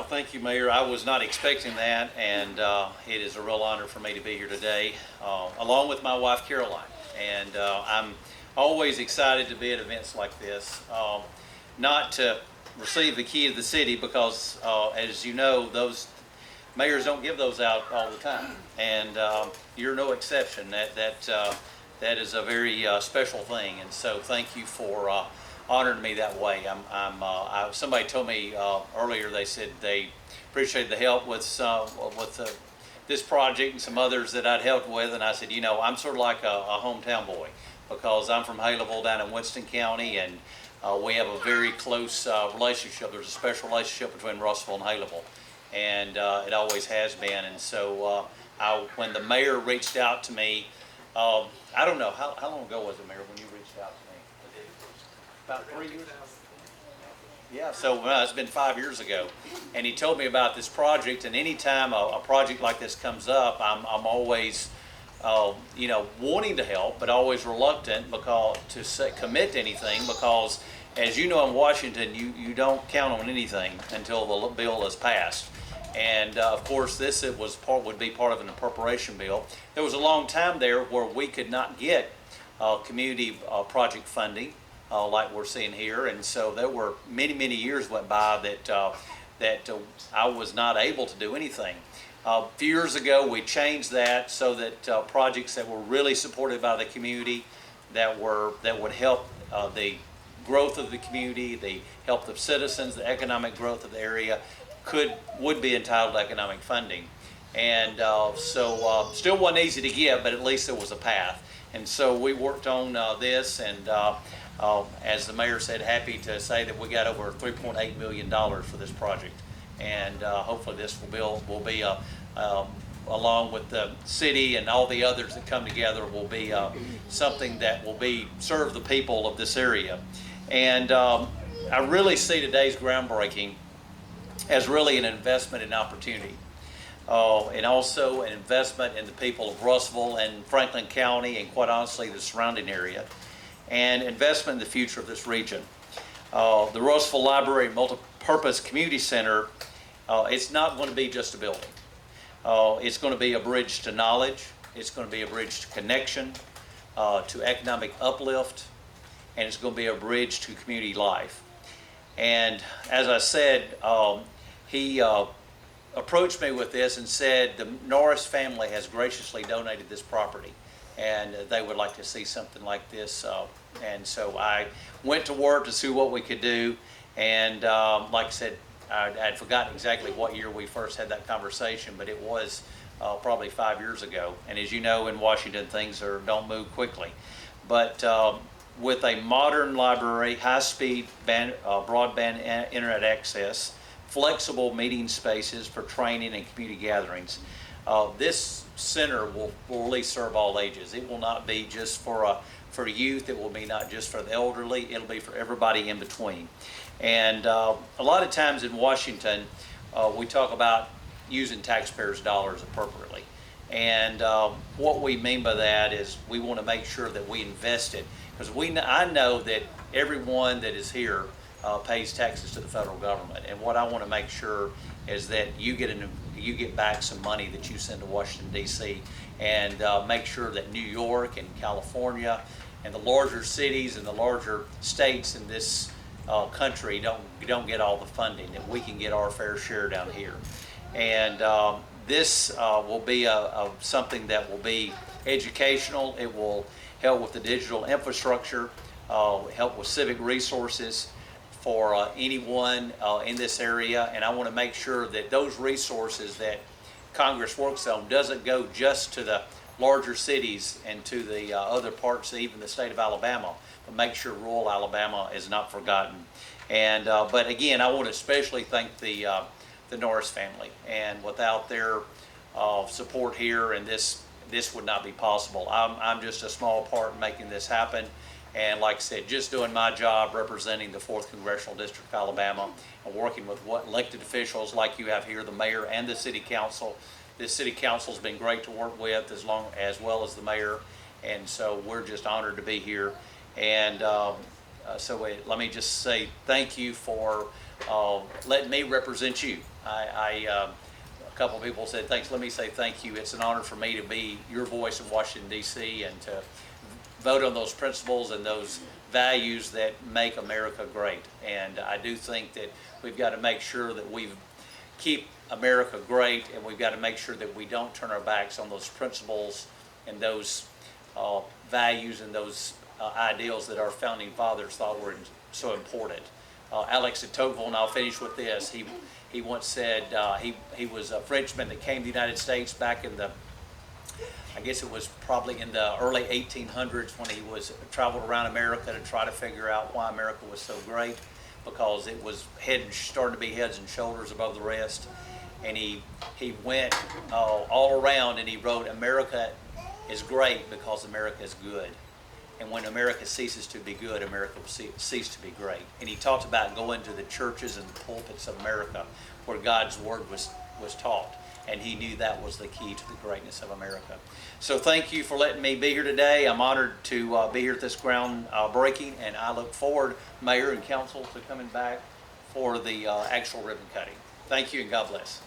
Thank you, Mayor. I was not expecting that, and it is a real honor for me to be here today, along with my wife, Caroline. And I'm always excited to be at events like this, not to receive the key of the city because, as you know, those mayors don't give those out all the time, and you're no exception. That is a very special thing, and so thank you for honored me that way. Somebody told me earlier. They said they appreciated the help with this project and some others that I'd helped with, and I said, you know, I'm sort of like a hometown boy because I'm from Haleyville down in Winston County, and we have a very close relationship. There's a special relationship between Russellville and Haleyville, and it always has been. And so when the mayor reached out to me, I don't know how long ago was it, Mayor, when you reached out to me? About 3 years? Yeah, so it's been 5 years ago, and he told me about this project. And anytime a project like this comes up, I'm always, wanting to help, but always reluctant to commit to anything because, as you know, in Washington, you don't count on anything until the bill is passed. And of course, this would be part of an appropriation bill. There was a long time there where we could not get community project funding. Like we're seeing here, and so there were many years went by that I was not able to do anything. A few years ago, we changed that so that projects that were really supported by the community, that would help the growth of the community, the health of citizens, the economic growth of the area, would be entitled to economic funding. And so still wasn't easy to get, but at least there was a path. And so we worked on this, and as the mayor said, happy to say that we got over $3.8 million for this project, and hopefully this will be along with the city and all the others that come together, will be something that will serve the people of this area. And I really see today's groundbreaking as really an investment in opportunity, and also an investment in the people of Russellville and Franklin County, and quite honestly the surrounding area, and investment in the future of this region. The Russellville Library Multipurpose Community Center, it's not going to be just a building. It's going to be a bridge to knowledge. It's going to be a bridge to connection, to economic uplift, and it's going to be a bridge to community life. And as I said, he approached me with this and said the Norris family has graciously donated this property, and they would like to see something like this. And so I went to work to see what we could do. And like I said, I'd forgotten exactly what year we first had that conversation, but it was probably 5 years ago. And as you know, in Washington, things don't move quickly. But with a modern library, high-speed broadband internet access, flexible meeting spaces for training and community gatherings, this center will really serve all ages. It will not be just for youth. It will be not just for the elderly. It'll be for everybody in between. And a lot of times in Washington, we talk about using taxpayers' dollars appropriately. And what we mean by that is we want to make sure that we invest it, because I know that everyone that is here pays taxes to the federal government, and what I want to make sure is that you get back some money that you send to Washington, D.C., and make sure that New York and California and the larger cities and the larger states in this country don't get all the funding, that we can get our fair share down here. And this will be something that will be educational. It will help with the digital infrastructure, help with civic resources for anyone in this area. And I want to make sure that those resources that Congress works on doesn't go just to the larger cities and to the other parts, even the state of Alabama, but make sure rural Alabama is not forgotten. And but again, I want to especially thank the Norris family, and without their support here, and this would not be possible. I'm just a small part in making this happen, and like I said, just doing my job representing the 4th Congressional District of Alabama and working with elected officials like you have here, the mayor and the city council. This city council has been great to work with, as well as the mayor, and so we're just honored to be here. And let me just say thank you for letting me represent you. A couple of people said thanks. Let me say thank you. It's an honor for me to be your voice in Washington, D.C. and to vote on those principles and those values that make America great. And I do think that we've got to make sure that we keep America great, and we've got to make sure that we don't turn our backs on those principles and those values and those ideals that our founding fathers thought were so important. Alex de Tocqueville, and I'll finish with this, he once said, he was a Frenchman that came to the United States back in the, I guess it was probably in the early 1800s, when he was traveled around America to try to figure out why America was so great, because it was starting to be heads and shoulders above the rest. And he went all around and he wrote, America is great because America is good. And when America ceases to be good, America will cease to be great. And he talked about going to the churches and the pulpits of America where God's word was taught. And he knew that was the key to the greatness of America. So thank you for letting me be here today. I'm honored to be here at this groundbreaking, and I look forward, Mayor and Council, to coming back for the actual ribbon cutting. Thank you, and God bless.